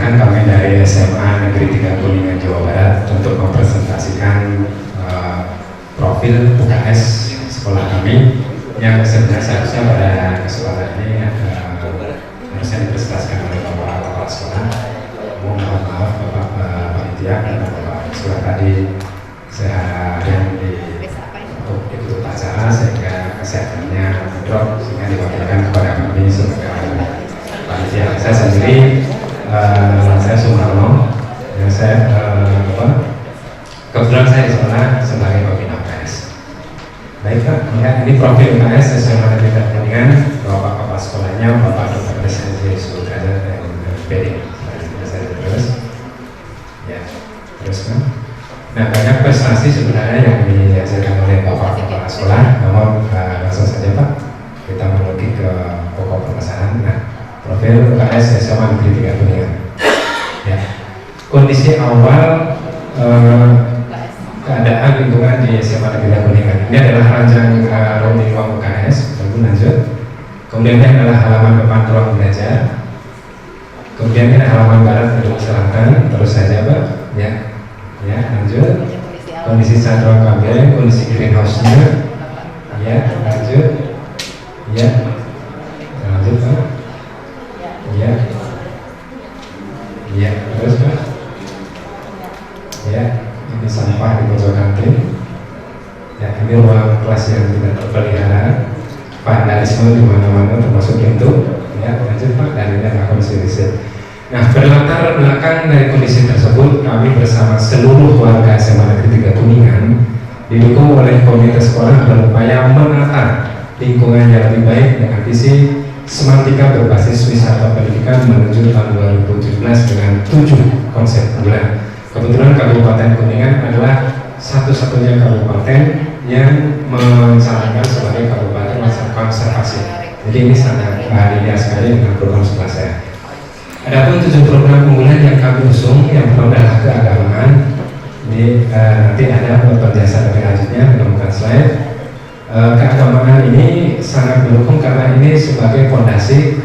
diperkenalkan kami dari SMA Negeri 3 Kuningan, Jawa Barat untuk mempresentasikan profil UKS sekolah kami yang sebenarnya seharusnya pada kesempatan ini harusnya dipresentasikan oleh Bapak Kepala Sekolah. Mohon maaf Bapak Panitia karena Bapak Sekolah tadi seharian untuk ikut acara sehingga kesehatannya drop sehingga diwakilkan kepada kami sebagai panitia. Saya sendiri saya Sumarno, ya, saya kebetulan saya di sekolah sebagai pembina UKS. Baik Pak, ya, ini profil UKS SMA Negeri 3 Kuningan. Bapak Kepala Sekolahnya Bapak Dr. Presiden Sudrajat dan PD. Terus, ya, terus kan. Nah, banyak prestasi sebenarnya yang dihasilkan oleh Bapak Kepala Sekolah. Namun langsung saja Pak, kita menuju ke pokok permasalahan. Nah, profil UKS SMA Negeri 3 Kuningan. Ya. Kondisi awal keadaan lingkungan di SMA Negeri 3 Kuningan. Ini adalah ranjang ruang UKS. Lalu lanjut. Kemudian ini adalah halaman depan ruang belajar. Kemudian ini halaman barat gedung selatan. Terus saja Pak. Ya. Ya, lanjut. Kondisi cat ruang kabel, kondisi greenhouse-nya. Ya, lanjut. Ya. Lanjut Pak. Ya, ya, terus Pak. Ya, ini sampah di pojok kantin. Ya, ini ruang kelas yang tidak terpelihara. Vandalisme di mana-mana termasuk pintu. Ya, lanjut Pak. Dan ini adalah kondisi riset. Nah, berlatar belakang dari kondisi tersebut, kami bersama seluruh warga SMA Negeri 3 Kuningan didukung oleh komite sekolah berupaya menata lingkungan yang lebih baik dengan visi semantika berbasis wisata pendidikan menuju tahun 2017 dengan 7 konsep unggulan. Kebetulan Kabupaten Kuningan adalah satu-satunya kabupaten yang mencanangkan sebagai kabupaten konservasi. Jadi ini sangat linear sekali dengan program sekolah saya. Adapun 7 program unggulan yang kami usung, yang pertama adalah keagamaan. Ini nanti ada penjelasan lebih lanjutnya menemukan slide. Keagamaan ini sangat mendukung karena ini sebagai fondasi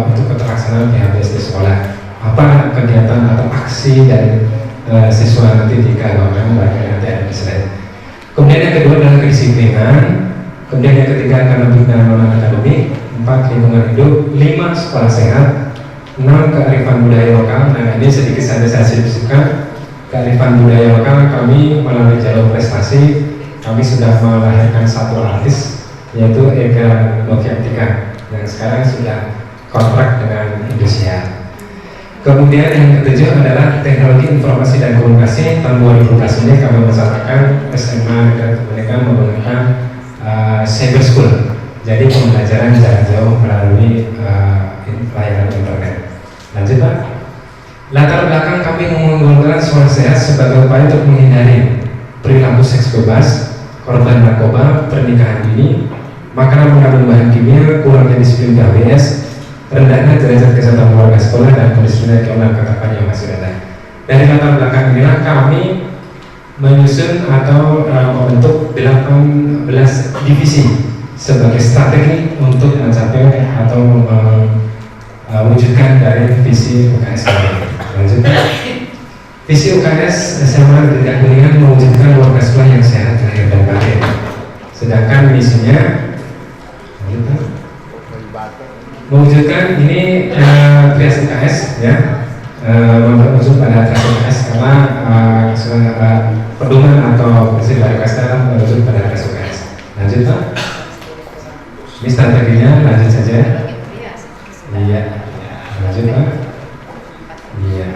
untuk keterlaksanaan PHBS di sekolah. Apa kegiatan atau aksi dari siswa nanti di keagamaan, baiknya nanti ada di slide. Kemudian yang kedua adalah kedisiplinan. Kemudian yang ketiga akademik dan non akademik. 4 lingkungan hidup. 5 sekolah sehat. 6 kearifan budaya lokal. Nah, ini sedikit saya sisipkan. Kearifan budaya lokal kami melalui jalur prestasi. Kami sudah melahirkan satu artis yaitu Ega Noviantika yang sekarang sudah kontrak dengan Indosiar. Kemudian yang ketujuh adalah teknologi informasi dan komunikasi. Tahun 2012 ini kami melaksanakan SMA Negeri 3 Kuningan menggunakan cyber school. Jadi pembelajaran jarak jauh melalui layanan internet. Lanjut Pak. Latar belakang kami menggunakan sekolah sehat sebagai upaya untuk menghindari perilaku seks bebas, korban narkoba, pernikahan dini, makanan mengandung bahan kimia, kurangnya disiplin PHBS, rendahnya derajat kesehatan warga sekolah, dan kedisiplinan keuangan katakan yang masih rendah. Dari latar belakang inilah kami menyusun atau membentuk 18 divisi sebagai strategi untuk mencapai atau mewujudkan dari visi UKS kami. Lanjutkan. Visi UKS SMA Negeri 3 Kuningan mewujudkan warga sekolah yang sehat lahir dan batin. Sedangkan misinya mewujudkan ini trias UKS ya, merujuk pada trias UKS karena pedoman atau prinsip dari UKS adalah merujuk pada trias UKS. Lanjut Pak. Ini strateginya, lanjut saja. Iya. Lanjut Pak. Iya.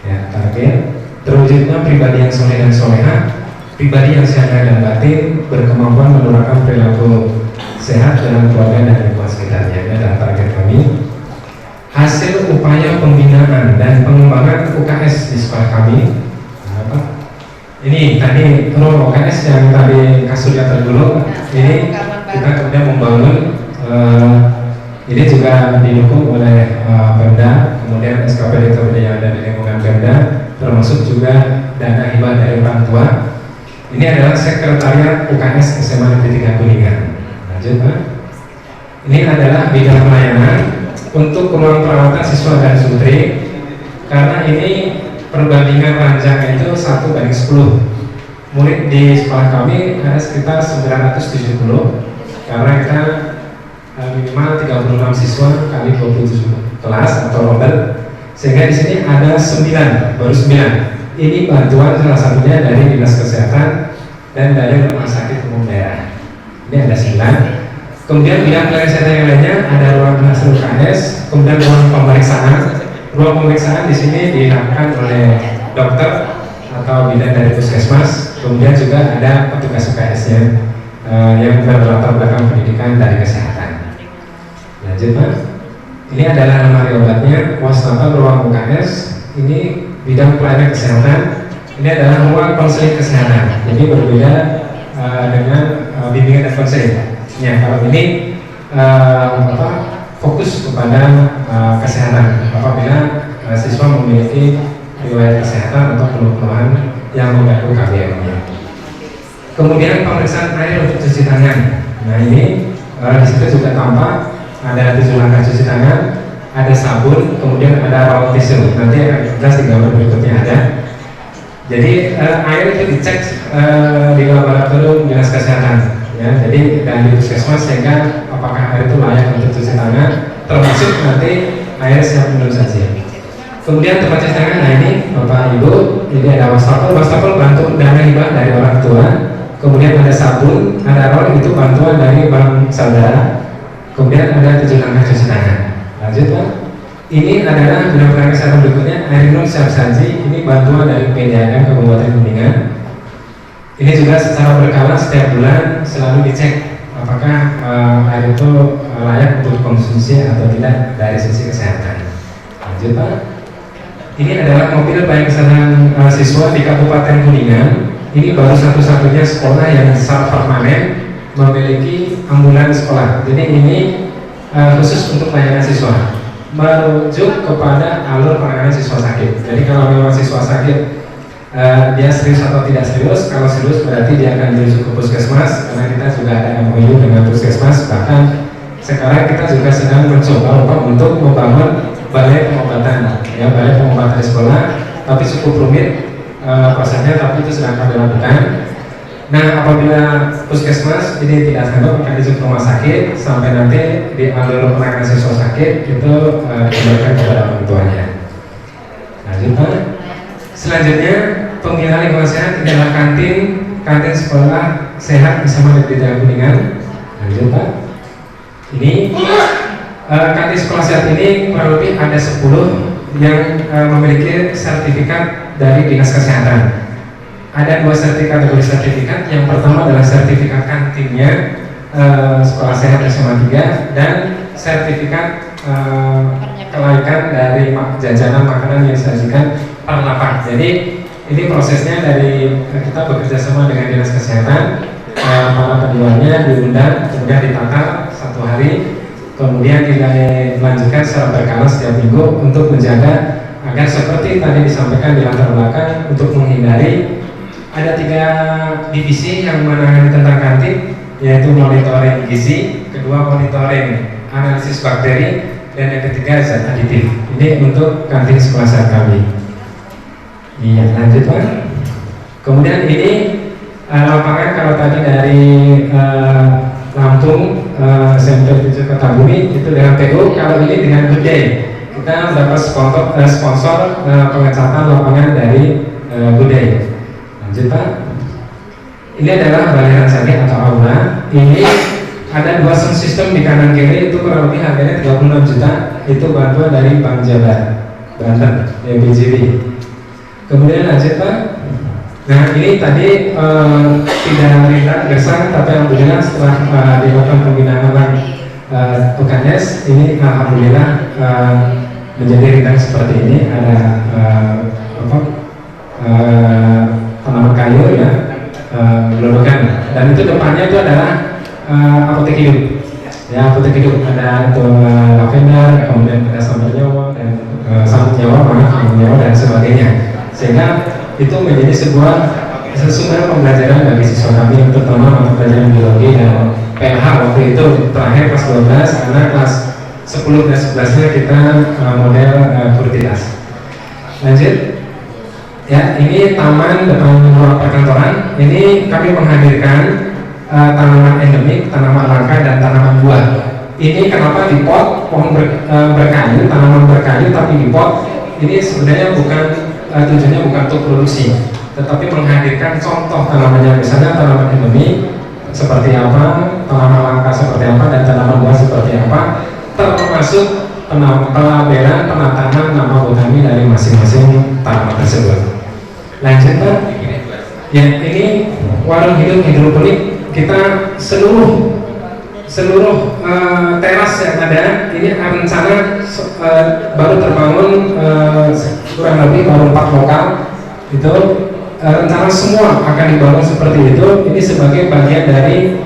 Ya, target terwujudnya pribadi yang soleh dan soleha, pribadi yang sehat dan batin, berkemampuan menerapkan perilaku sehat dalam keluarga dan lingkungan sekitarnya. Ini adalah target kami. Hasil upaya pembinaan dan pengembangan UKS di sekolah kami. Apa? Ini tadi role UKS yang tadi kasusnya terdulu. Ini kita kemudian membangun. Ini juga didukung oleh Pemda, kemudian SKPD yang ada di lingkungan Pemda, termasuk juga dana hibah dari orang tua. Ini adalah sekretariat UKS SMA Negeri 3 Kuningan. Lanjut Pak. Ini adalah bidang pelayanan untuk ruang perawatan siswa dan sutri, karena ini perbandingan ranjang itu 1:10. Murid di sekolah kami ada sekitar 970, karena kita minimal 36 siswa kali 27 kelas atau rombel, sehingga di sini ada 9, baru 9. Ini bantuan salah satunya dari Dinas Kesehatan dan dari Rumah Sakit Umum Daerah. Ini ada 9. Kemudian bidang pelayanan kesehatan yang lainnya ada ruang hasil UKS, kemudian ruang pemeriksaan. Ruang pemeriksaan di sini dilakukan oleh dokter atau bidan dari puskesmas. Kemudian juga ada petugas UKS-nya yang berlatar belakang pendidikan dari kesehatan. Lanjut Pak. Ini adalah lemari obatnya, wastafel ruang UKS. Ini bidang pelayanan kesehatan. Ini adalah ruang konseling kesehatan. Jadi berbeda dengan bimbingan dan konseling. Ya, kalau ini fokus kepada kesehatan. Apabila siswa memiliki riwayat kesehatan atau keluhan yang mengganggu KBM-nya. Kemudian pemeriksaan air untuk cuci tangan. Nah ini di situ juga tampak ada 7 langkah cuci tangan, ada sabun, kemudian ada raw tisu. Nanti akan jelas di gambar berikutnya ada. Jadi air itu dicek di laboratorium Dinas Kesehatan. Ya, jadi dari puskesmas sehingga apakah air itu layak untuk cuci tangan, termasuk nanti air siap minum saja. Kemudian tempat cuci tangan, nah ini Bapak Ibu, ini ada wastafel bantu dana hibah dari orang tua. Kemudian ada sabun, ada roll itu bantuan dari bank saudara. Kemudian ada 7 langkah cuci tangan. Lanjut Pak. Ini adalah bidang pelayanan kesehatan berikutnya, air minum siap saji. Ini bantuan dari PDAM Kabupaten Kuningan. Ini juga secara berkala setiap bulan selalu dicek apakah air itu layak untuk konsumsi atau tidak dari sisi kesehatan. Lanjut Pak. Ini adalah mobil pelayanan kesehatan siswa di Kabupaten Kuningan. Ini baru satu-satunya sekolah yang secara permanen memiliki ambulans sekolah. Jadi ini khusus untuk pelayanan siswa, merujuk kepada alur penanganan siswa sakit. Jadi kalau memang siswa sakit dia serius atau tidak serius, kalau serius berarti dia akan dirujuk ke puskesmas, karena kita juga ada MOU dengan puskesmas. Bahkan sekarang kita juga sedang mencoba untuk membangun balai pengobatan, ya balai pengobatan di sekolah, tapi cukup rumit prosesnya, tapi itu sedang kami lakukan. Nah, apabila puskesmas ini tidak sanggup akan dirujuk ke rumah sakit, sampai nanti di alur penanganan siswa sakit itu diberikan kepada orang tuanya. Lanjut Pak. Selanjutnya pembinaan lingkungan sehat adalah kantin sekolah sehat bersama DPD Kuningan. Lanjut Pak. Ini kantin sekolah sehat ini kurang lebih ada 10 yang memiliki sertifikat dari Dinas Kesehatan. Ada 2 kategori sertifikat. Yang pertama adalah sertifikat kantinnya sekolah sehat SMA 3 dan sertifikat kelaikan dari jajanan makanan yang disajikan per lapak. Jadi ini prosesnya dari kita bekerja sama dengan Dinas Kesehatan, para penjualnya diundang, kemudian ditata 1 hari, kemudian dilanjutkan secara berkala setiap minggu untuk menjaga agar seperti tadi disampaikan di latar belakang, untuk menghindari ada 3 divisi yang menangani tentang kantin, yaitu monitoring gizi, kedua monitoring analisis bakteri, dan yang ketiga zat aditif. Ini untuk kantin sekolah sehat kami. Iya, lanjut Pak. Kemudian ini lapangan kalau tadi dari Lampung SMP 7 Kertabumi itu dengan PU, kalau ini dengan Good Day. Kita mendapat sponsor pengecatan lapangan dari Good Day. Lanjut Pak. Ini adalah balai ransani atau aula. Ini ada 2 sound system di kanan kiri, itu kurang lebih harganya 36 juta. Itu bantuan dari Bank Jabar Banten, BJB. Kemudian lanjut Pak. Nah ini tadi tidak ringan gersang, tapi alhamdulillah setelah dilakukan pembinaan UKS, ini alhamdulillah menjadi ringan seperti ini. Ada tanaman kayu ya, gelodokan, dan itu depannya itu adalah apotek hidup. Ya, apotek hidup ada itu lavender, kemudian ada sambal nyawa dan sambal nyawa dan sebagainya. Sehingga itu menjadi sebuah sumber pembelajaran bagi siswa kami, terutama mata pelajaran biologi dan PLH waktu itu terakhir kelas 12, karena kelas 10 dan 11-nya kita model Furtitas. Lanjut. Ya, ini taman depan ruang perkantoran. Ini kami menghadirkan tanaman endemik, tanaman langka, dan tanaman buah. Ini kenapa di pot, pohon berkayu, tanaman berkayu tapi di pot. Ini sebenarnya bukan tujuannya bukan untuk produksi, tetapi menghadirkan contoh tanamannya, misalnya tanaman endemik seperti apa, tanaman langka seperti apa, dan tanaman buah seperti apa, termasuk pelabelan penataan nama botani dari masing-masing tanaman tersebut. Lanjut Pak. Ya, ini warung hidup hidroponik. Kita seluruh teras yang ada ini rencana baru terbangun kurang lebih baru 4 lokal itu rencana semua akan dibangun seperti itu. Ini sebagai bagian dari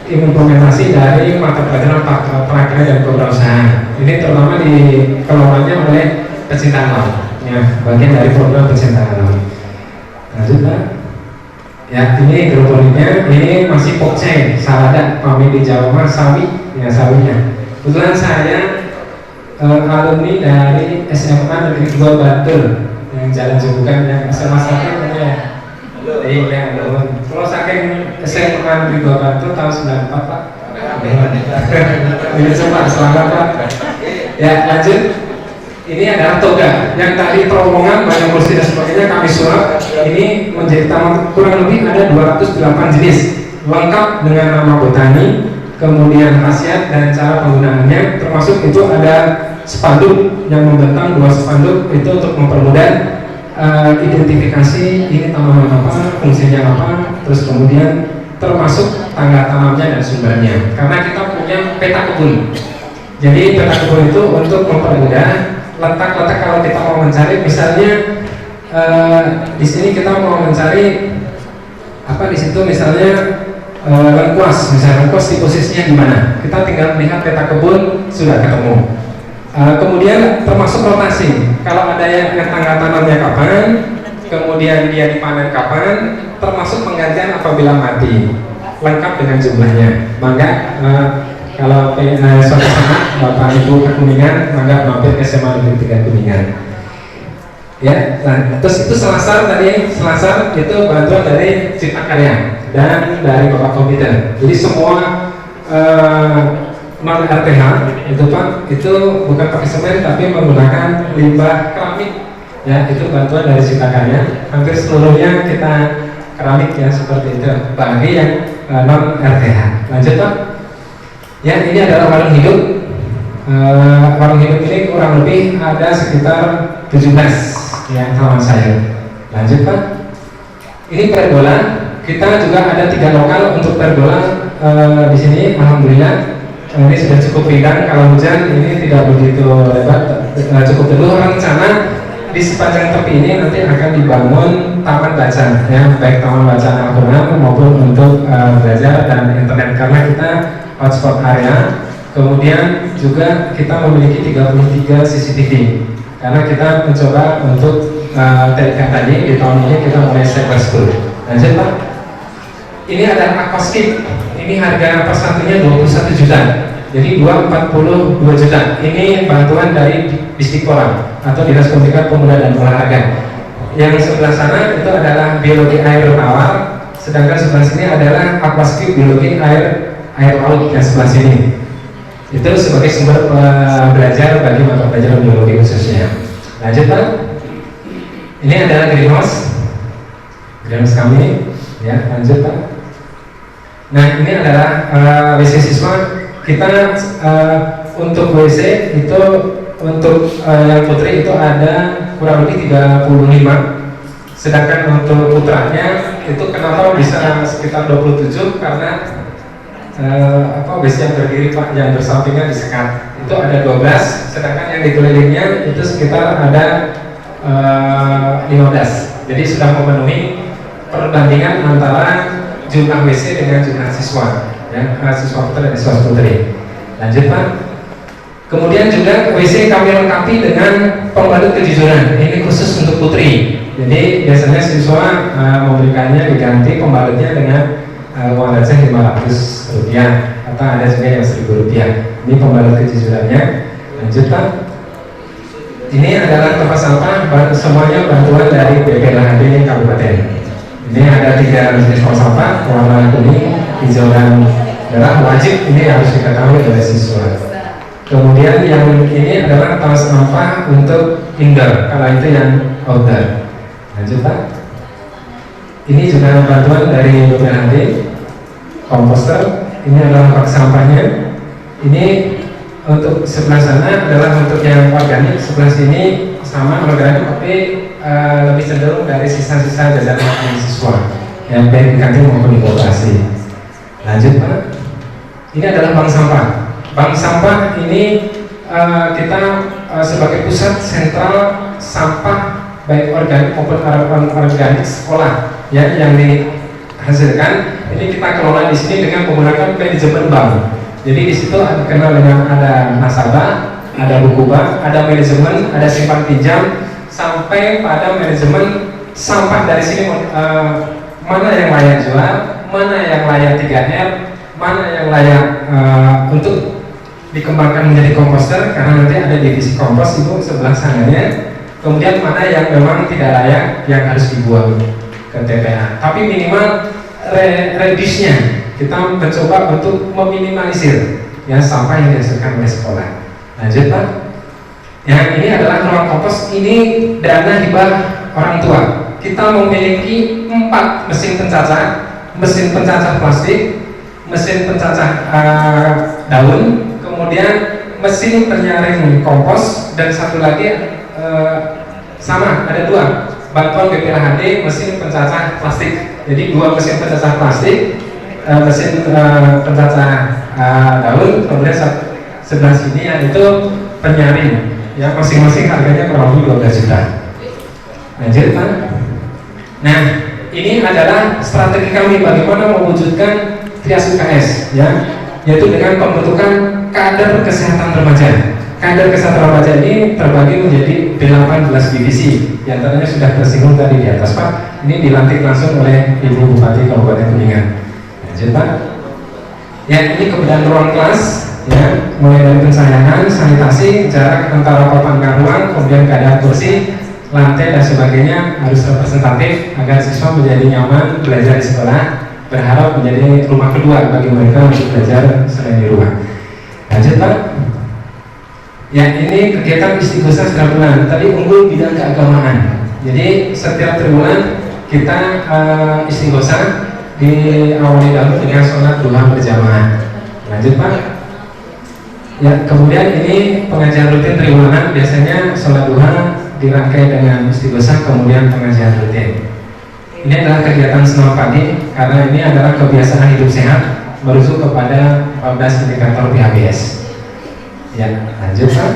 implementasi dari mata pelajaran prakerja dan kewirausahaan. Ini terutama dikelolanya oleh pecinta alam. Ya, bagian dari program pecinta alam. Lanjut Pak. Ya, ini hidroponiknya, ini masih pokcai, salada, kami di Jawa sawi, ya sawinya. Kebetulan saya alumni dari SMA Negeri 2 Bantul yang Jalan Jebukan, yang SMA 1 ya. Iya, kalau saking SMA Negeri 2 Bantul tahun 94 Pak. Ini coba selamat Pak. Ya, lanjut. Ini adalah toga yang tadi terowongan banyak kursi dan sebagainya kami sulap. Ini menjadi taman, kurang lebih ada 208 jenis lengkap dengan nama botani, kemudian khasiat dan cara penggunaannya, termasuk itu ada spanduk yang membentang 2 spanduk itu untuk mempermudah identifikasi ini tanaman apa, fungsinya apa, terus kemudian termasuk tangga tanamnya dan sumbernya. Karena kita punya peta kebun, jadi peta kebun itu untuk mempermudah letak-letak kalau kita mau mencari, misalnya di sini kita mau mencari apa di situ, misalnya lengkuas, misalnya lengkuas di posisinya di mana, kita tinggal melihat peta kebun sudah ketemu. Kemudian termasuk rotasi, kalau ada yang tangga tanamnya kapan, kemudian dia dipanen kapan, termasuk penggantian apabila mati, lengkap dengan jumlahnya. Maka kalau suatu saat Bapak Ibu ke Kuningan, maka mampir ke SMA Negeri 3 Kuningan. Ya, nah, terus itu Selasar tadi, Selasar itu bantuan dari Cipta Karya dan dari Bapak Komite. Jadi semua non RTH itu Pak, itu bukan pakai semen tapi menggunakan limbah keramik. Ya, itu bantuan dari Cipta Karya. Hampir seluruhnya kita keramik ya seperti itu. Bagi yang non RTH. Lanjut Pak. Ya, ini adalah warung hidup. Warung hidup ini kurang lebih ada sekitar 17 ya kawan saya. Lanjut Pak. Ini pergola. Kita juga ada 3 lokal untuk pergola di sini. Alhamdulillah ini sudah cukup rindang. Kalau hujan ini tidak begitu lebat, cukup teduh. Rencana di sepanjang tepi ini nanti akan dibangun taman baca, ya, baik taman baca Al-Quran maupun untuk belajar dan internet, karena kita hotspot area. Kemudian juga kita memiliki 33 CCTV karena kita mencoba untuk tadi di tahun ini kita mulai cyber school. Lanjut Pak. Ini adalah aquascape. Ini harga per santrinya 21 juta. Jadi 42 juta. Ini bantuan dari Disdikpora atau Dinas Pendidikan Pemuda dan Olahraga. Yang sebelah sana itu adalah biologi air tawar, sedangkan sebelah sini adalah aquascape biologi air laut yang sebelah sini. Itu sebagai sumber belajar bagi mata pelajaran biologi khususnya. Lanjut Pak. Ini adalah greenhouse kami. Ya, lanjut Pak. Nah, ini adalah WC siswa. Kita untuk WC itu untuk yang putri itu ada kurang lebih 35. Sedangkan untuk putranya itu kenapa bisa sekitar 27, karena WC yang berdiri Pak, yang bersampingnya disekat itu ada 12, sedangkan yang dikelilingnya itu sekitar ada 15. Jadi sudah memenuhi perbandingan antara jumlah WC dengan jumlah siswa, ya, siswa putra dan siswa putri. Lanjut Pak. Kemudian juga WC kami lengkapi dengan pembalut kejujuran. Ini khusus untuk putri. Jadi biasanya siswa memberikannya diganti pembalutnya dengan uang receh Rp500 atau ada juga yang Rp1.000. Ini pembalut kejujurannya. Lanjut Pak. Ini adalah tempat sampah, semuanya bantuan dari BPLHD Kabupaten. Ini ada 3 jenis tempat sampah, warna kuning, hijau dan merah, wajib ini harus diketahui oleh siswa. Kemudian yang ini adalah tempat sampah untuk indoor, kalau itu yang outdoor. Lanjut Pak. Ini juga bantuan dari BPLHD, komposter. Ini adalah bak sampahnya. Ini untuk sebelah sana adalah untuk yang organik, sebelah sini sama organik tapi lebih cenderung dari sisa-sisa jajanan siswa yang baik di kantin maupun di koperasi. Lanjut Pak. Ini adalah bank sampah. Bank sampah ini kita sebagai pusat sentral sampah baik organik maupun organik sekolah ya, yang dihasilkan ini kita kelola di sini dengan menggunakan manajemen bank. Jadi di situ dikenal dengan ada nasabah, ada buku bank, ada manajemen, ada simpan pinjam, sampai pada manajemen sampah dari sini mana yang layak jual, mana yang layak 3R, mana yang layak untuk dikembangkan menjadi komposter karena nanti ada divisi kompos itu sebelah sananya. Kemudian mana yang memang tidak layak yang harus dibuang ke TPA. Tapi minimal reduce-nya kita mencoba untuk meminimalisir ya sampah yang dihasilkan oleh sekolah. Lanjut Pak. Yang ini adalah ruang kompos, ini dana hibah orang tua. Kita memiliki 4 mesin pencacah plastik, mesin pencacah daun, kemudian mesin penyaring kompos, dan satu lagi sama ada 2 bantuan BPLHD mesin pencacah plastik. Jadi 2 mesin pencacah plastik, mesin pencacah daun, kemudian sebelah sini yaitu penyaring ya, masing-masing harganya kurang lebih 12 juta. Lanjut Pak. Nah ini adalah strategi kami bagaimana mewujudkan Trias UKS ya, yaitu dengan pembentukan kader kesehatan remaja. Kader kesehatan remaja ini terbagi menjadi 18 divisi, yang antaranya sudah tersinggung tadi di atas Pak. Ini dilantik langsung oleh Ibu Bupati Kabupaten Kuningan. Lanjut Pak. Ya ini keberadaan ruang kelas ya, mulai dari pencahayan, sanitasi, jarak antara papan ruang, kemudian keadaan kursi, lantai dan sebagainya harus representatif agar siswa menjadi nyaman belajar di sekolah, berharap menjadi rumah kedua bagi mereka untuk belajar selain di rumah. Lanjut Pak. Ya ini kegiatan istighosah setiap bulan. Tadi unggul bidang keagamaan. Jadi setiap triwulan kita istighosah diawali dahulu dengan sholat duha berjamaah. Lanjut Pak. Ya kemudian ini pengajian rutin triwulan, biasanya sholat duha dirangkai dengan istighosah kemudian pengajian rutin. Ini adalah kegiatan senam pagi karena ini adalah kebiasaan hidup sehat merujuk kepada 14 indikator PHBS. Ya, lanjut Pak.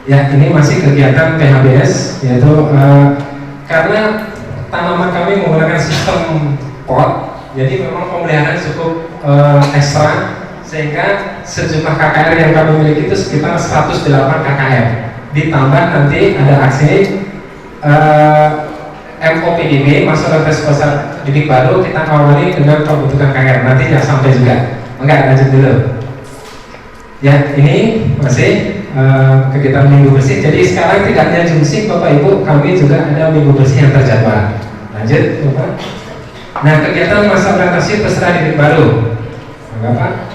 Ya, ini masih kegiatan PHBS, yaitu karena tanaman kami menggunakan sistem pot, jadi memang pemeliharaan cukup ekstra, sehingga sejumlah KKR yang kami miliki itu sekitar 108 KKR. Ditambah nanti ada aksi MOPDB, Master Pasar Didik Baru, kita awali dengan pembentukan KKR. Nanti ya sampai juga. Enggak, lanjut dulu. Ya, ini masih kegiatan minggu bersih. Jadi sekarang tidak hanya jumsih Bapak Ibu, kami juga ada minggu bersih yang terjadwal. Lanjut Bapak. Nah, kegiatan masa orientasi peserta didik baru, Bapak.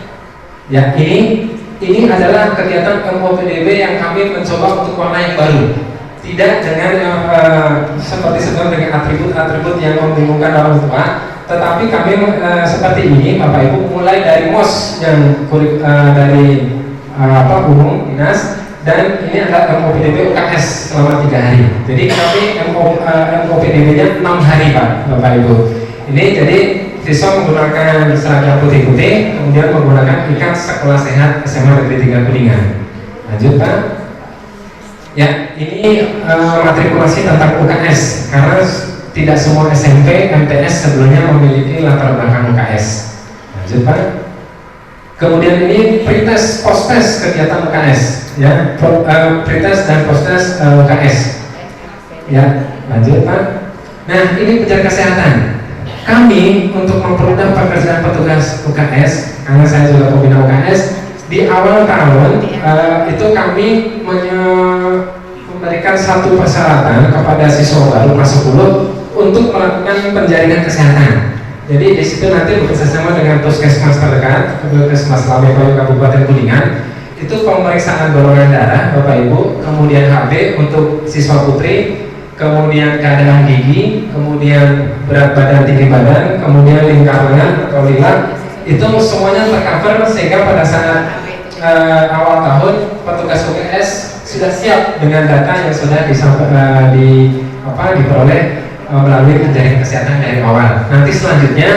Ya, ini adalah kegiatan MOPDB yang kami mencoba untuk warna yang baru. Tidak dengan seperti sebelum dengan atribut-atribut yang membingungkan orang tua, tetapi kami seperti ini Bapak Ibu, mulai dari MOS yang dari umum dinas, dan ini adalah MOPDB UKS selama 3 hari. Jadi kami MOPDB-nya 6 hari Pak Bapak Ibu. Ini jadi siswa menggunakan seragam putih-putih, kemudian menggunakan ikat Sekolah Sehat SMA Negeri 3 Kuningan. Lanjut Pak. Ya ini matrikulasi tentang UKS karena tidak semua SMP, MTS sebelumnya memiliki latar belakang UKS. Lanjut Pak. Kemudian ini pretest, post-test kegiatan UKS, ya, pretest dan post-test UKS. Ya, lanjut Pak. Nah, ini penjaga kesehatan. Kami untuk mempermudah pekerjaan petugas UKS, karena saya juga pembina UKS. Di awal tahun itu kami memberikan satu persyaratan kepada siswa baru kelas 10 untuk melakukan penjaringan kesehatan. Jadi di situ nanti bekerjasama dengan puskesmas terdekat, Puskesmas Labekoyo Kabupaten Kuningan, itu pemeriksaan golongan darah Bapak Ibu, kemudian HB untuk siswa putri, kemudian keadaan gigi, kemudian berat badan, tinggi badan, kemudian lingkar lengan atau lilat, itu semuanya tercover sehingga pada saat awal tahun petugas UKS sudah siap dengan data yang sudah diperoleh melalui penjaringan kesehatan dari awal. Nanti selanjutnya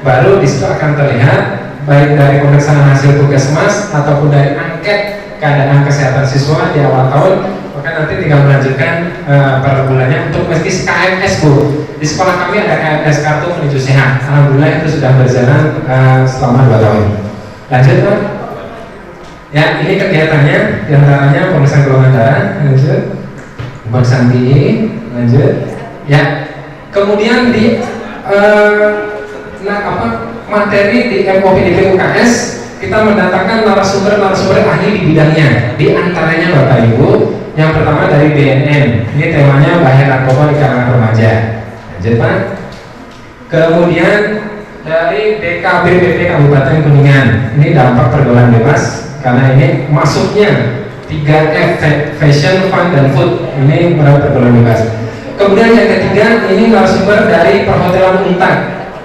baru di situ akan terlihat baik dari pemeriksaan hasil puskesmas ataupun dari angket keadaan kesehatan siswa di awal tahun, maka nanti tinggal melanjutkan per bulannya untuk meski KMS Bu. Di sekolah kami ada KMS kartu menuju sehat. Alhamdulillah itu sudah berjalan selama 2 tahun. Lanjut Pak. Ya, ini kegiatannya diantaranya pemeriksaan golongan darah, lanjut, pemeriksaan gigi, lanjut, ya. Kemudian di materi di MOPDB UKS kita mendatangkan narasumber ahli di bidangnya. Di antaranya Bapak Ibu, yang pertama dari BNN. Ini temanya bahaya narkoba di kalangan remaja. Lanjut Pak. Kemudian dari BKBPP Kabupaten Kuningan. Ini dampak pergaulan bebas karena ini masuknya 3F, fashion, fun, dan food. Ini merawat pergaulan bebas. Kemudian yang ketiga, ini narasumber dari Perhotelan Untak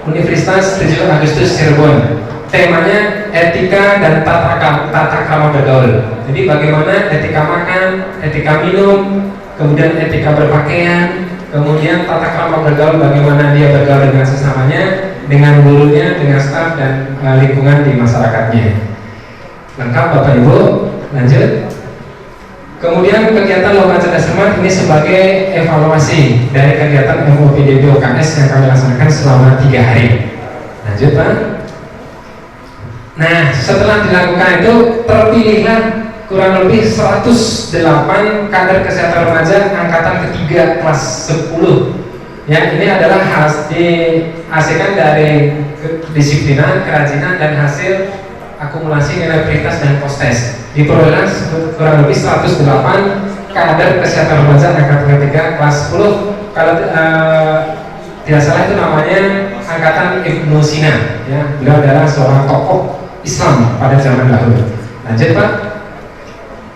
Universitas 7 Agustus Cirebon. Temanya etika dan tata krama bergaul. Jadi bagaimana etika makan, etika minum, kemudian etika berpakaian, kemudian tata krama bergaul, bagaimana dia bergaul dengan sesamanya, dengan gurunya, dengan staf dan lingkungan di masyarakatnya. Lengkap Bapak Ibu, lanjut. Kemudian kegiatan lomba cerdas cermat ini sebagai evaluasi dari kegiatan MOPDB UKS yang kami laksanakan selama 3 hari. Lanjut Pak. Nah, setelah dilakukan itu terpilihlah kurang lebih 108 kader kesehatan remaja angkatan ketiga kelas 10. Ya, ini adalah dihasilkan dari kedisiplinan, kerajinan dan hasil akumulasi nilai prioritas dan postes. Diperoleh kurang lebih 108 kader kesehatan remaja angkatan ketiga kelas 10. Kalau tidak salah itu namanya angkatan Ibnu Sina. Ya, beliau adalah seorang tokoh Islam pada zaman dahulu. Lanjut Pak.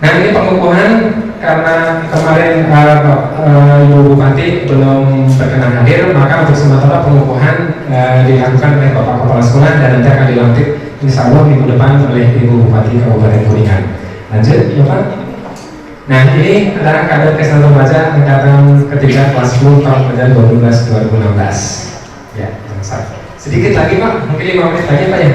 Nah, ini pengukuhan karena kemarin Ibu Bupati belum berkenan hadir, maka untuk sementara pengukuhan dilakukan oleh Bapak Kepala Sekolah dan nanti akan dilantik insya Allah minggu depan oleh Ibu Bupati Kabupaten Kuningan. Lanjut ya Pak. Nah, ini adalah kader kesehatan remaja angkatan ketiga kelas 10 tahun pelajaran 2012-2016. Ya, sedikit lagi Pak, mungkin 5 menit lagi Pak ya.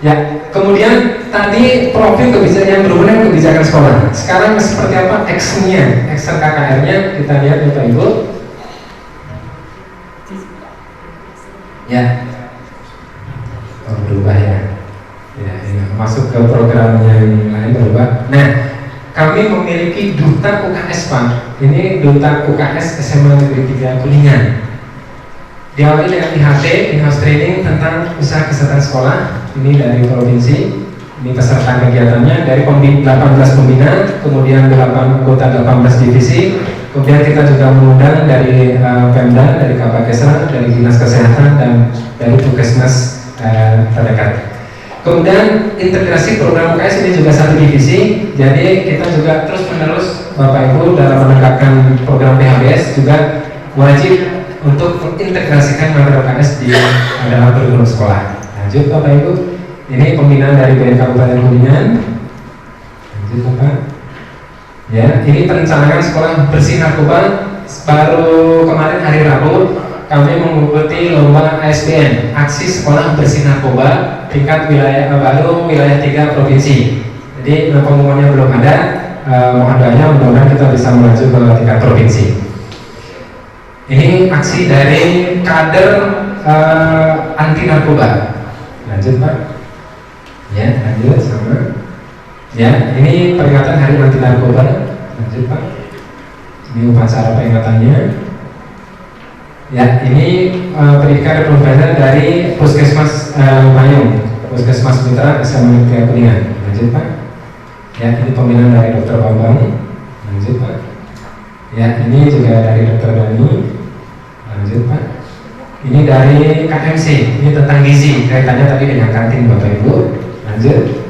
Ya, kemudian tadi profil kebijakan yang berhubungan kebijakan sekolah. Sekarang seperti apa X-nya, X KKR-nya kita lihat Bapak Ibu. Ya, berubah ya. Ya, ini masuk ke program yang lain berubah. Nah, kami memiliki duta UKS Pak. Ini duta UKS SMA Negeri 3 Kuningan. Diawali dengan IHT, in-house training tentang usaha kesehatan sekolah. Ini dari provinsi. Ini peserta kegiatannya dari 18 pembina, kemudian 8 anggota 18 divisi. Kemudian kita juga mengundang dari Pemda, dari Kabakesra, dari Dinas Kesehatan dan dari Puskesmas terdekat. Kemudian integrasi program UKS ini juga satu divisi. Jadi kita juga terus menerus Bapak Ibu dalam menegakkan program PHBS juga wajib untuk mengintegrasikan materi UKS di dalam kurikulum sekolah. Lanjut Bapak Ibu. Ini pembinaan dari BN Kabupaten Kuningan. Lanjut Bapak. Ya, ini perencanaan sekolah bersih narkoba. Baru kemarin hari Rabu kami mengikuti lomba ASBN, aksi sekolah bersih narkoba tingkat wilayah baru wilayah 3 provinsi. Jadi pengumumannya belum ada. Mohon doanya mudah-mudahan kita bisa melaju ke tingkat provinsi. Ini aksi dari kader anti narkoba. Lanjut Pak. Ya, lanjut sama. Ya, ini peringatan Hari Anti Narkoba. Lanjut Pak. Ini upacara peringatannya. Ya, ini pendidikan dan pembelajaran dari Puskesmas Mayung, Puskesmas Mitra SMA Negeri Kuningan. Lanjut Pak. Ya, ini pembinaan dari Dr. Bambang. Lanjut Pak. Ya, ini juga dari Dr. Dani. Lanjut Pak. Ini dari KMC, ini tentang gizi, kaitannya tadi dengan kantin Bapak Ibu. Lanjut.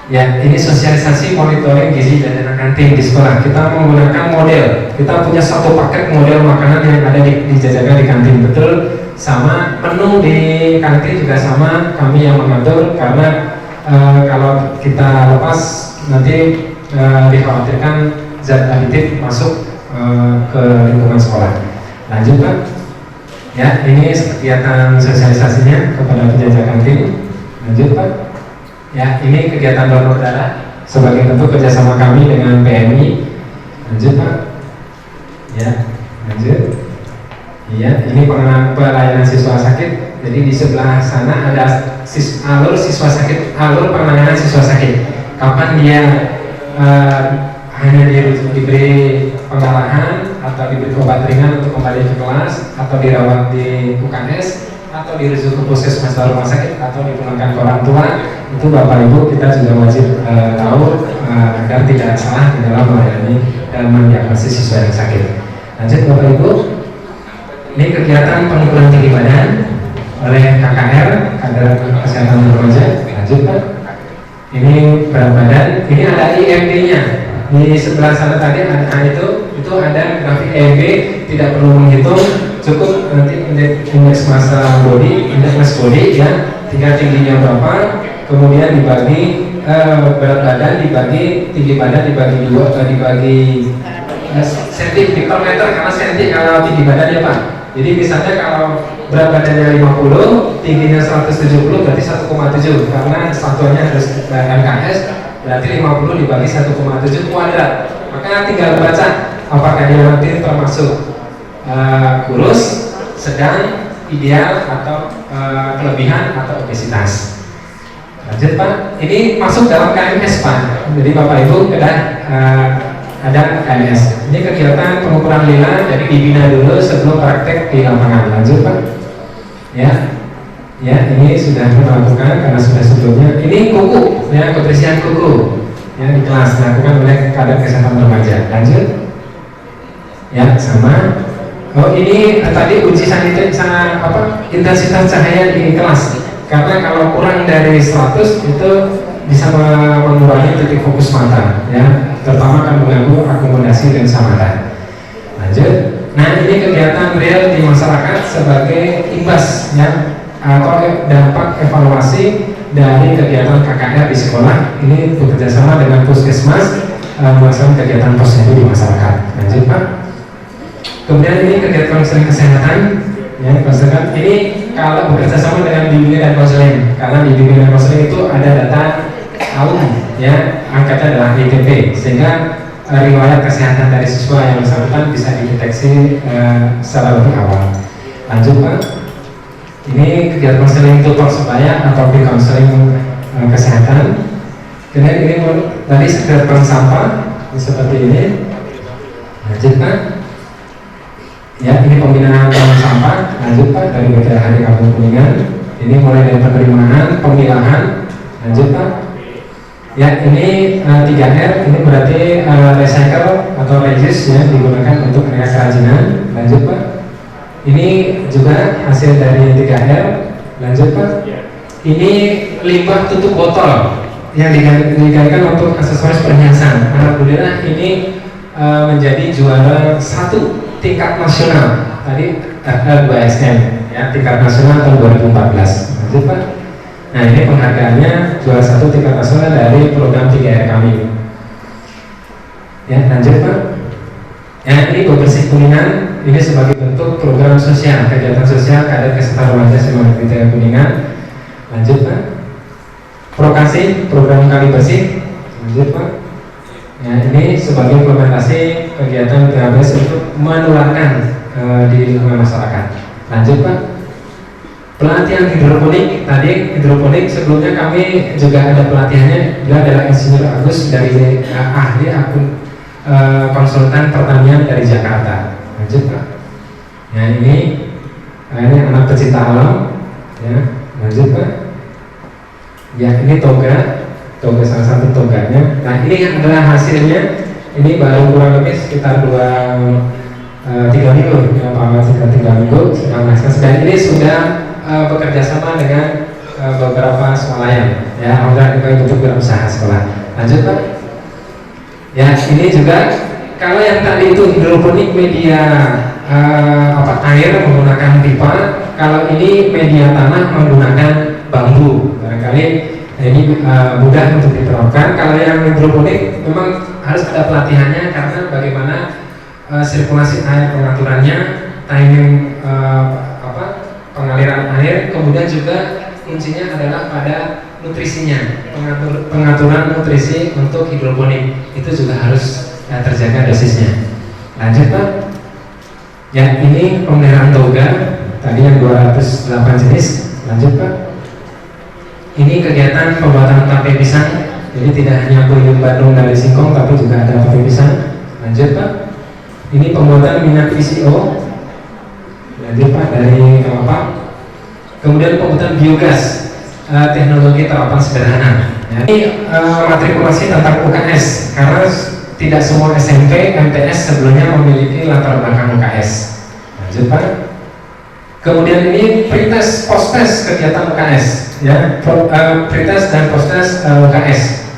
Ya, ini sosialisasi monitoring gizi dan kantin di sekolah. Kita menggunakan model, kita punya satu paket model makanan yang ada dijajakan di kantin, betul. Sama menu di kantin juga sama, kami yang mengatur karena kalau kita lepas nanti dikhawatirkan zat aditif masuk ke lingkungan sekolah. Lanjut Pak. Ya, ini kegiatan sosialisasinya kepada penjajah kantin. Lanjut Pak. Ya, ini kegiatan donor darah sebagai bentuk kerjasama kami dengan PMI. Lanjut Pak. Ya, lanjut. Iya, ini pengenalan pelayanan siswa sakit. Jadi di sebelah sana ada alur siswa sakit, alur penanganan siswa sakit. Kapan dia hanya diberi pengarahan atau diberi obat ringan untuk kembali ke kelas, atau dirawat di UKS, atau dirujuk ke puskesmas atau rumah sakit, atau dipulangkan ke orang tua, itu Bapak Ibu kita juga wajib tahu agar tidak salah di dalam melayani dan mendiagnosis siswa yang sakit. Lanjut Bapak Ibu, ini kegiatan pengukuran tinggi badan oleh KKR, Kader Kesehatan Remaja. Lanjut Pak. Ini berat badan, ini ada IMD-nya. Di sebelah sana tadi ada itu ada grafik IMD, tidak perlu menghitung, cukup nanti indeks massa body, indeks mass body ya, tinggal tingginya berapa, kemudian dibagi berat badan dibagi tinggi badan dibagi dua, dibagi senti per meter, karena senti kalau tinggi badan ya Pak. Jadi misalnya kalau berat badannya 50, tingginya 170 berarti 1,7, karena satuannya harus MKS, berarti 50 dibagi 1,7 kuadrat. Maka tinggal baca apakah dia nanti termasuk kurus, sedang, ideal, atau kelebihan atau obesitas. Lanjut Pak, ini masuk dalam KMS Pak. Jadi Bapak Ibu ada KMS. Ini kegiatan pengukuran lila, jadi dibina dulu sebelum praktek di lapangan. Lanjut Pak. Ya, ini sudah melakukan karena sudah sebelumnya. Ini kuku, ya, kebersihan kuku, ya, di kelas dilakukan oleh Kader Kesehatan Remaja. Lanjut. Ya, sama. Oh, ini tadi uji intensitas cahaya di kelas. Karena kalau kurang dari 100 itu bisa mengurangi titik fokus mata, ya, terutama akan mengganggu akomodasi lensa mata. Lanjut. Nah, ini kegiatan real di masyarakat sebagai imbas, ya, atau dampak evaluasi dari kegiatan KKR di sekolah. Ini bekerjasama dengan puskesmas melaksanakan kegiatan posyandu di masyarakat. Lanjut Pak. Kemudian ini kegiatan konseling kesehatan, ya, konseling ini kalau bekerjasama dengan bimbingan dan konseling, karena di bimbingan dan konseling itu ada data AUM, ya, angkanya adalah ITP, sehingga riwayat kesehatan dari siswa yang bersangkutan bisa dideteksi secara lebih awal. Lanjut Pak. Ini kegiatan konseling tutor sebaya atau pre-konseling kesehatan. Kemudian ini tadi kegiatan sampah seperti ini. Lanjut Pak. Ya, ini pembinaan tong sampah. Lanjut Pak, dari BPHD Kabupaten Kuningan. Ini mulai dari penerimaan, pemilahan. Lanjut Pak. Ya, ini 3R, ini berarti recycle atau reuse, ya, digunakan untuk tenaga kerajinan. Lanjut Pak. Ini juga hasil dari 3R. Lanjut Pak. Ini limbah tutup botol yang digalikan untuk aksesoris perhiasan. Alhamdulillah ini menjadi juara 1 tingkat nasional. Tadi 2SM, ya, tingkat nasional tahun 2014. Lanjut Pak. Nah, ini penghargaannya juara 1 tingkat nasional dari program 3R kami. Ya, lanjut Pak. Ya, ini bebersih Kuningan, ini sebagai bentuk program sosial, kegiatan sosial Kader Kesehatan Remaja SMA Negeri 3 Kuningan. Lanjut Pak. Prokasi, program kali bersih. Lanjut Pak. Ya, ini sebagai implementasi kegiatan PHBS untuk menularkan di lingkungan masyarakat. Lanjut Pak. Pelatihan hidroponik, tadi hidroponik sebelumnya kami juga ada pelatihannya. Dia adalah Insinyur Agus dari ahli akun konsultan pertanian dari Jakarta. Lanjut Pak. Ya, ini anak pecinta alam, ya. Lanjut Pak. Ya, ini toga salah satu toganya. Nah, ini adalah hasilnya. Ini baru kurang lebih sekitar 3 minggu, ya Pak, sekitar 3 minggu sedang naskah. Dan ini sudah bekerja sama dengan beberapa swalayan. Ya, alhamdulillah kita untuk berusaha sekolah. Lanjut Pak. Ya, ini juga kalau yang tadi itu hidroponik media air menggunakan pipa, kalau ini media tanah menggunakan bambu. Barangkali ini mudah untuk diterapkan. Kalau yang hidroponik memang harus ada pelatihannya karena bagaimana sirkulasi air, pengaturannya, timing pengaliran air, kemudian juga kuncinya adalah pada nutrisinya, pengaturan nutrisi untuk hidroponik itu juga harus terjaga dosisnya. Lanjut Pak. Ya, ini pemeliharaan toga tadi yang 208 jenis. Lanjut Pak. Ini kegiatan pembuatan tape pisang. Jadi tidak hanya puyuh Bandung dari singkong, tapi juga ada tape pisang. Lanjut Pak. Ini pembuatan minyak PCO. Lanjut Pak, dari kelapa. Kemudian pembuatan biogas, teknologi terapan sederhana. Ya. Ini matrikulasi tentang UKS karena tidak semua SMP, MTS sebelumnya memiliki latar belakang UKS. Lanjut Pak. Kemudian ini pretest, post-test kegiatan UKS, ya, pretest dan post-test UKS.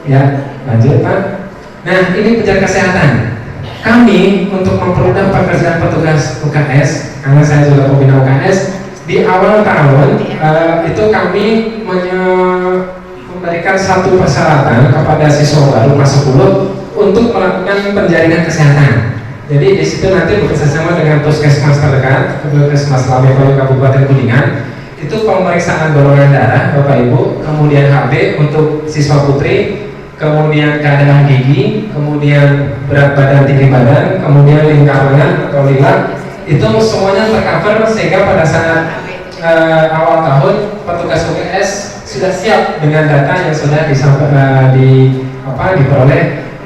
Ya, lanjut Pak. Nah, ini penjaga kesehatan. Kami untuk mempermudah pekerjaan petugas UKS, karena saya juga pembina UKS, di awal tahun itu kami memberikan satu persyaratan kepada siswa baru kelas 10 untuk melakukan penjaringan kesehatan. Jadi di situ nanti bekerjasama dengan puskesmas terdekat, puskesmas Lamebayu Kabupaten Kuningan, itu pemeriksaan golongan darah Bapak Ibu, kemudian HB untuk siswa putri, kemudian keadaan gigi, kemudian berat badan, tinggi badan, kemudian lingkar lengan atau lilat, itu semuanya tercover sehingga pada saat awal tahun petugas UKS sudah siap dengan data yang sudah diperoleh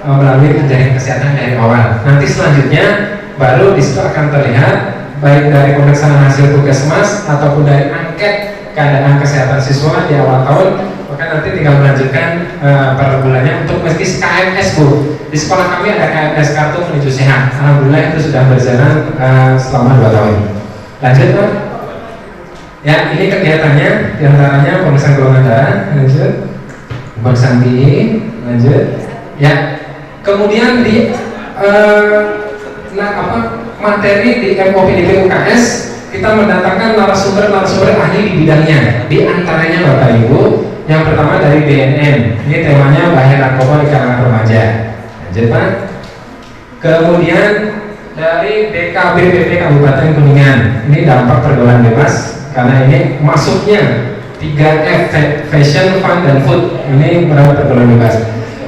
melalui penjaringan kesehatan dari awal. Nanti selanjutnya baru di situ akan terlihat baik dari pemeriksaan hasil puskesmas ataupun dari angket keadaan kesehatan siswa di awal tahun, maka nanti tinggal melanjutkan per bulannya untuk meski KMS Bu. Di sekolah kami ada KMS kartu menuju sehat. Alhamdulillah itu sudah berjalan selama 2 tahun. Lanjut Pak. Ya, ini kegiatannya diantaranya pemeriksaan golongan darah, lanjut, pemeriksaan gigi, lanjut. Ya, kemudian di materi di MOPDB UKS kita mendatangkan narasumber ahli di bidangnya. Di antaranya Bapak Ibu, yang pertama dari BNN. Ini temanya bahaya narkoba di kalangan remaja. Lanjut Pak. Kemudian dari BKBPP Kabupaten Kuningan. Ini dampak pergaulan bebas. Karena ini masuknya 3F, fashion, fun, dan food. Ini merawat pergaulan bebas.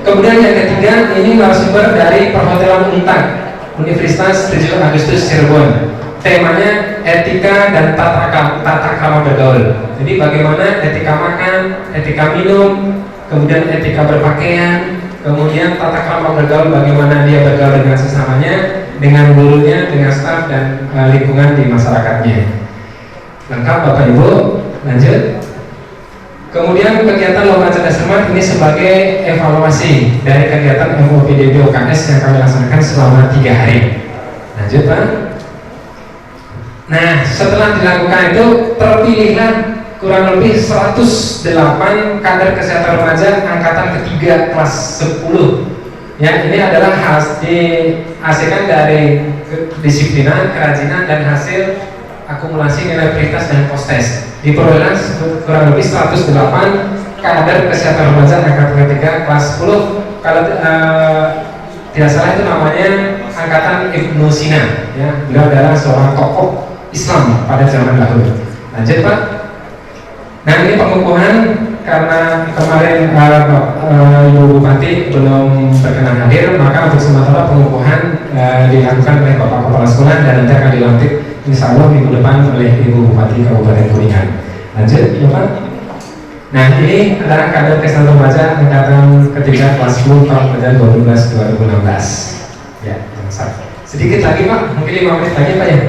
Kemudian yang ketiga, ini narasumber dari Perhotelan Untak, Universitas 7 Agustus Cirebon. Temanya etika dan tata krama bergaul. Jadi bagaimana etika makan, etika minum, kemudian etika berpakaian, kemudian tata krama bergaul, bagaimana dia bergaul dengan sesamanya, dengan gurunya, dengan staf, dan lingkungan di masyarakatnya. Lengkap Bapak Ibu, lanjut. Kemudian kegiatan lomba cerdas cermat ini sebagai evaluasi dari kegiatan MOPDB UKS yang kami laksanakan selama 3 hari. Lanjut Pak. Nah, setelah dilakukan itu terpilihlah kurang lebih 108 kader kesehatan remaja angkatan ketiga kelas 10. Ya, ini adalah dihasilkan dari kedisiplinan, kerajinan, dan hasil akumulasi nilai prioritas dan post-test. Diperoleh kurang lebih 108 kader kesehatan remaja angkatan ketiga kelas 10. Kalau tidak salah itu namanya angkatan Ibnu Sina. Ya, beliau adalah seorang tokoh Islam pada zaman dahulu. Lanjut Pak. Nah, ini pengukuhan karena kemarin Ibu Bupati belum berkenan hadir, maka untuk sementara pengukuhan dilakukan oleh Bapak Kepala Sekolah dan nanti akan dilantik insya Allah minggu depan oleh Ibu Bupati Kabupaten Kuningan. Lanjut ya Pak. Nah, ini adalah kader kesehatan remaja angkatan ketiga kelas 10 tahun kerja 2012-2016. Ya, sedikit lagi Pak, mungkin 5 menit lagi Pak ya.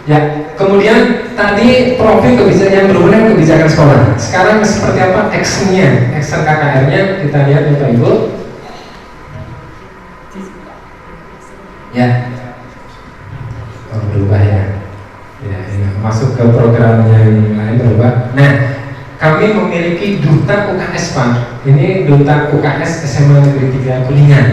Ya, Kemudian tadi profil kebijakan yang berhubungan kebijakan sekolah. Sekarang seperti apa action-nya, action KKR-nya kita lihat Bapak Ibu. Ya, berubah ya. Ya, ini masuk ke program yang lain berubah. Nah, kami memiliki duta UKS Pak. Ini duta UKS SMA Negeri 3 Kuningan.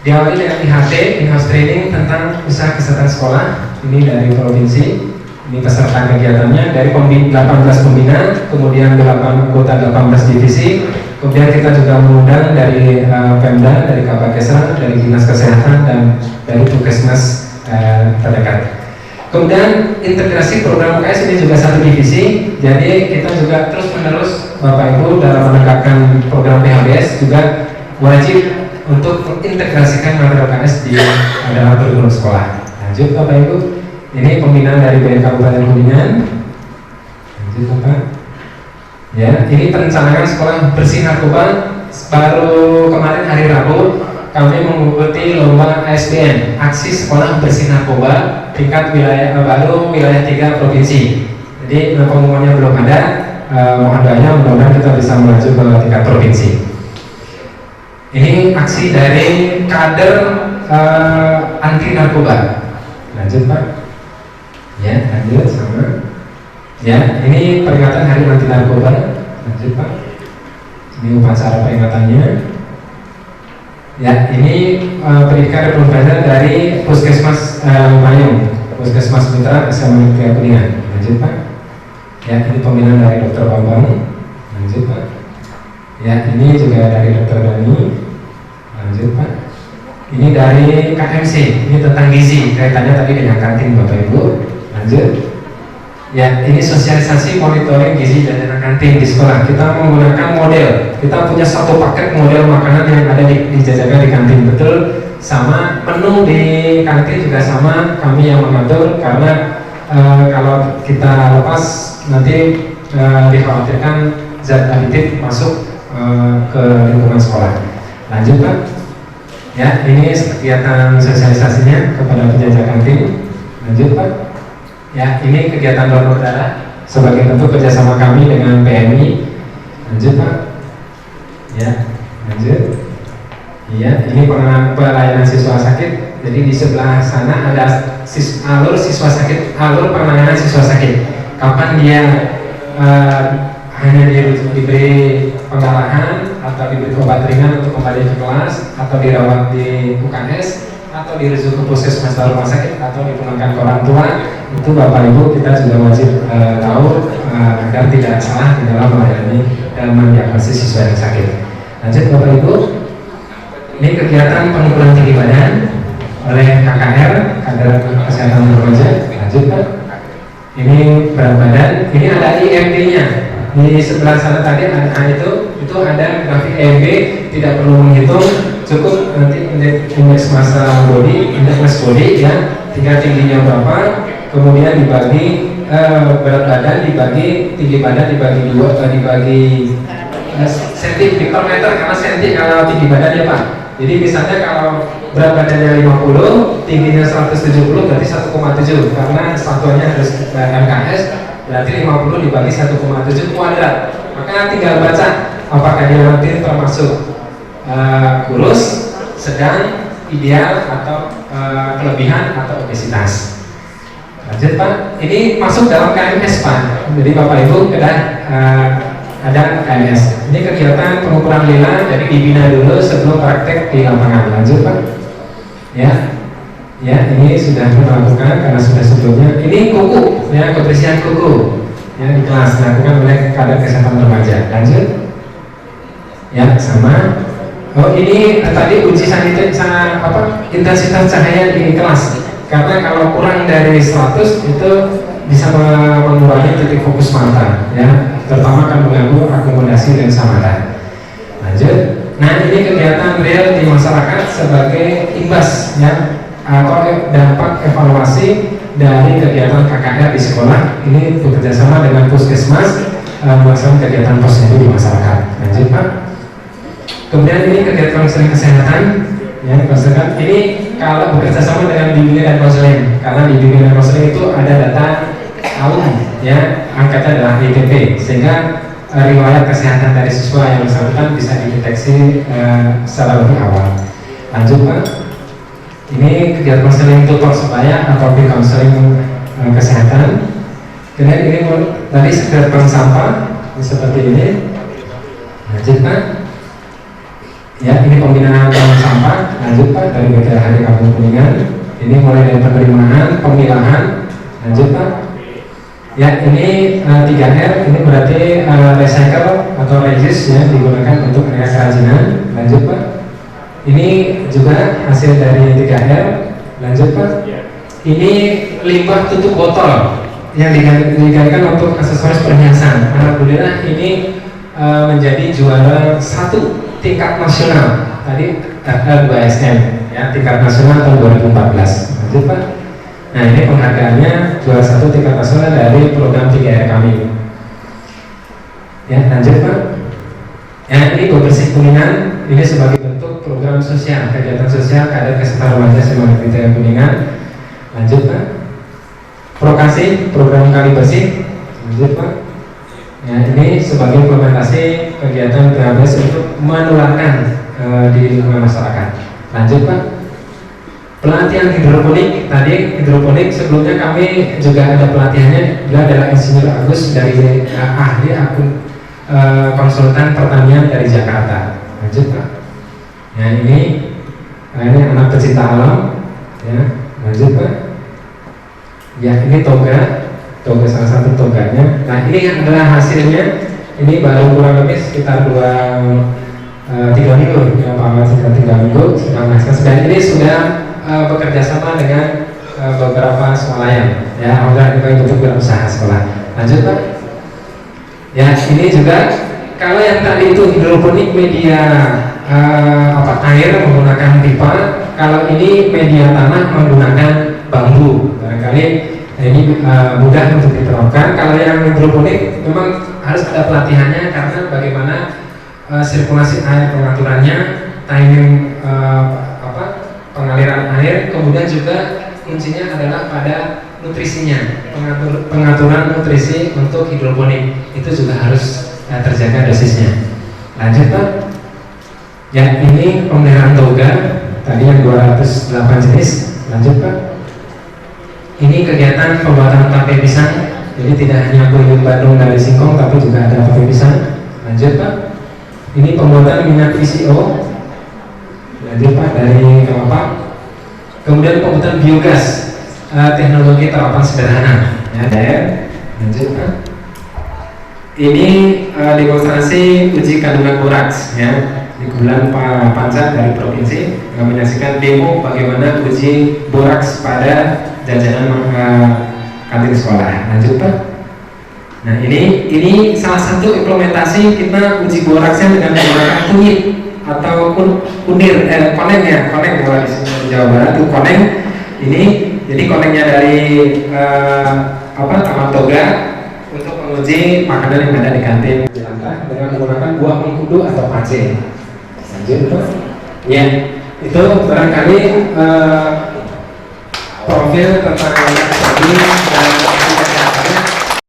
Diawali dengan IHT, in-house training tentang usaha kesehatan sekolah. Ini dari provinsi. Ini peserta kegiatannya dari 18 pembina, kemudian 8 anggota 18 divisi. Kemudian kita juga mengundang dari Pemda, dari Kapakesa, dari Dinas Kesehatan dan dari Puskesmas terdekat. Kemudian integrasi program UKS ini juga satu divisi. Jadi kita juga terus menerus Bapak Ibu dalam menegakkan program PHBS juga wajib untuk mengintegrasikan materi UKS di dalam kurikulum sekolah. Lanjut Bapak Ibu, ini pembinaan dari BNK Kabupaten Kuningan. Lanjut Bapak. Ya, ini perencanaan sekolah bersih narkoba. Baru kemarin hari Rabu kami mengikuti lomba ASBN, aksi sekolah bersih narkoba tingkat wilayah baru wilayah 3 provinsi. Jadi pengumumannya belum ada. Mohon doanya mudah-mudahan kita bisa melaju ke tingkat provinsi. Ini aksi dari kader anti narkoba. Lanjut Pak. Ya, lanjut sama. Ya, ini peringatan Hari Anti Narkoba. Lanjut Pak. Ini upacara peringatannya. Ya, ini pendidikan reproduksi dari Puskesmas Mayung, Puskesmas Mitra SMA Negeri Kuningan. Lanjut Pak. Ya, ini pembinaan dari Dr. Bambang. Lanjut Pak. Ya, ini juga dari Dr. Dani. Lanjut Pak. Ini dari KMC, ini tentang gizi, kaitannya tadi dengan kantin Bapak Ibu. Lanjut. Ya, ini sosialisasi monitoring gizi dan kantin di sekolah. Kita menggunakan model. Kita punya satu paket model makanan yang ada dijajakan di kantin, betul. Sama menu di kantin juga sama, kami yang mengatur karena kalau kita lepas nanti dikhawatirkan zat aditif masuk ke lingkungan sekolah. Lanjut Pak. Ya, ini kegiatan sosialisasinya kepada penjajah kantin. Lanjut Pak. Ya, ini kegiatan donor darah sebagai bentuk kerjasama kami dengan PMI. Lanjut Pak. Ya, lanjut. Iya, ini pelayanan siswa sakit. Jadi di sebelah sana ada alur siswa sakit, alur penanganan siswa sakit. Kapan dia hanya diberi pengarahan atau diberi obat ringan untuk kembali ke kelas, atau dirawat di UKS, atau dirujuk ke puskesmas atau rumah sakit, atau dipulangkan ke orang tua. Itu Bapak Ibu kita juga wajib tahu agar tidak salah di dalam melayani dan mendiagnosis siswa yang sakit. Lanjut Bapak Ibu. Ini kegiatan pengukuran tinggi badan oleh KKR, kader kesehatan remaja. Lanjut Pak. Ini berat badan. Ini ada IMB-nya. Di sebelah sana tadi ada itu ada grafik IMB, tidak perlu menghitung, cukup nanti indeks massa body, indeks mass body ya, tinggal tingginya berapa, kemudian dibagi berat badan dibagi tinggi badan dibagi 2 dibagi sentimeter karena senti kalau tinggi badan ya Pak. Jadi misalnya kalau berat badannya 50, tingginya 170 berarti 1,7 karena satuannya harus MKS, berarti 50 dibagi 1,7 kuadrat. Maka tinggal baca apakah dia nanti termasuk kurus, sedang, ideal atau kelebihan atau obesitas. Lanjut Pak, ini masuk dalam KMS Pak. Jadi Bapak Ibu sudah ada KMS. Ini kegiatan pengukuran lila, jadi dibina dulu sebelum praktek di lapangan. Lanjut Pak. Ya, ini sudah melakukan karena sudah sebelumnya. Ini kuku, ya kebersihan kuku, ya di kelas dilakukan oleh kader kesehatan remaja. Lanjut. Ya sama. Oh ini tadi uji intensitas cahaya di kelas. Karena kalau kurang dari 100 itu bisa mengurangi titik fokus mata, ya, terutama akan mengganggu akomodasi lensa mata. Lanjut. Nah ini kegiatan real di masyarakat sebagai imbas, ya, atau dampak evaluasi dari kegiatan KKR di sekolah. Ini bekerjasama dengan puskesmas melaksanakan kegiatan posyandu di masyarakat. Lanjut Pak. Kemudian ini kegiatan konseling kesehatan Ya, konselor ini kalau bekerja sama dengan bimbingan dan konseling, karena di bimbingan dan konseling itu ada data AUM, ya, angkanya adalah ITP, sehingga riwayat kesehatan dari siswa yang bersangkutan bisa dideteksi secara lebih awal. Lanjut Pak, ini kegiatan konseling tutor sebaya atau konseling kesehatan. Kemudian ini tadi sekedar bank sampah seperti ini. Lanjut Pak. Ya, ini pembinaan bank sampah. Lanjut Pak, dari BKHD Kabupaten Kuningan. Ini mulai dari penerimaan, pemilahan. Lanjut Pak. Ya, ini 3R, ini berarti recycle atau reuse ya, digunakan untuk area kerajinan. Lanjut Pak. Ini juga hasil dari 3R. Lanjut Pak. Ini limbah tutup botol yang digantikan untuk aksesoris perhiasan. Alhamdulillah ini menjadi juara 1 tingkat nasional. Tadi 2SM ya, tingkat nasional tahun 2014. Lanjut Pak. Nah, ini penghargaannya juara 1 tingkat nasional dari program 3R kami. Ya, lanjut Pak. Ya, ini Bebersih Kuningan, ini sebagai bentuk program sosial, kegiatan sosial kader kesehatan remaja Semangat Wilayah Kuningan. Lanjut Pak. Prokasi, program kali bersih. Lanjut Pak. Ya, ini sebagai implementasi kegiatan PHBS untuk menularkan di lingkungan masyarakat. Lanjut Pak. Pelatihan hidroponik, tadi hidroponik sebelumnya kami juga ada pelatihannya. Dia adalah Insinyur Agus dari ahli akun konsultan pertanian dari Jakarta. Lanjut Pak. Ya, ini anak pecinta alam. Ya, lanjut Pak. Ya, ini toga salah satu toganya. Nah, ini adalah hasilnya. Ini baru kurang lebih sekitar 3 minggu ya Pak, sekitar 3 minggu sedang akses, dan ini sudah bekerja sama dengan beberapa swalayan ya. Alhamdulillah kita untuk berusaha sekolah. Lanjut Pak. Ya, ini juga kalau yang tadi itu hidroponik media air menggunakan pipa, kalau ini media tanah menggunakan bambu. Barangkali ini mudah untuk diterapkan. Kalau yang hidroponik memang harus ada pelatihannya, karena bagaimana sirkulasi air, pengaturannya, timing pengaliran air, kemudian juga kuncinya adalah pada nutrisinya, pengaturan nutrisi untuk hidroponik itu juga harus terjaga dosisnya. Lanjut Pak. Ya, ini pemeliharaan toga tadi yang 208 jenis. Lanjut Pak. Ini kegiatan pembuatan tape pisang, jadi tidak hanya kue Bandung dari singkong, tapi juga ada tape pisang. Lanjut Pak. Ini pembuatan minyak VCO. Lanjut Pak, dari kelapa. Kemudian pembuatan biogas, teknologi terapan sederhana. Ya, lanjut Pak. Ini demonstrasi uji kandungan boraks ya, di bulan Panca dari provinsi menyaksikan demo bagaimana uji boraks pada jajanan kantin sekolah. Lanjut Pak. Nah, ini salah satu implementasi kita uji boraksnya dengan menggunakan kunyit ataupun kunir, koneng ya, koneng kalau di sini di Jawa Barat itu koneng. Ini jadi konengnya dari Taman Toga untuk menguji makanan yang ada di kantin dengan menggunakan buah mengkudu atau pace. Lanjut Pak. Ya, itu barangkali profil tentang tadi dan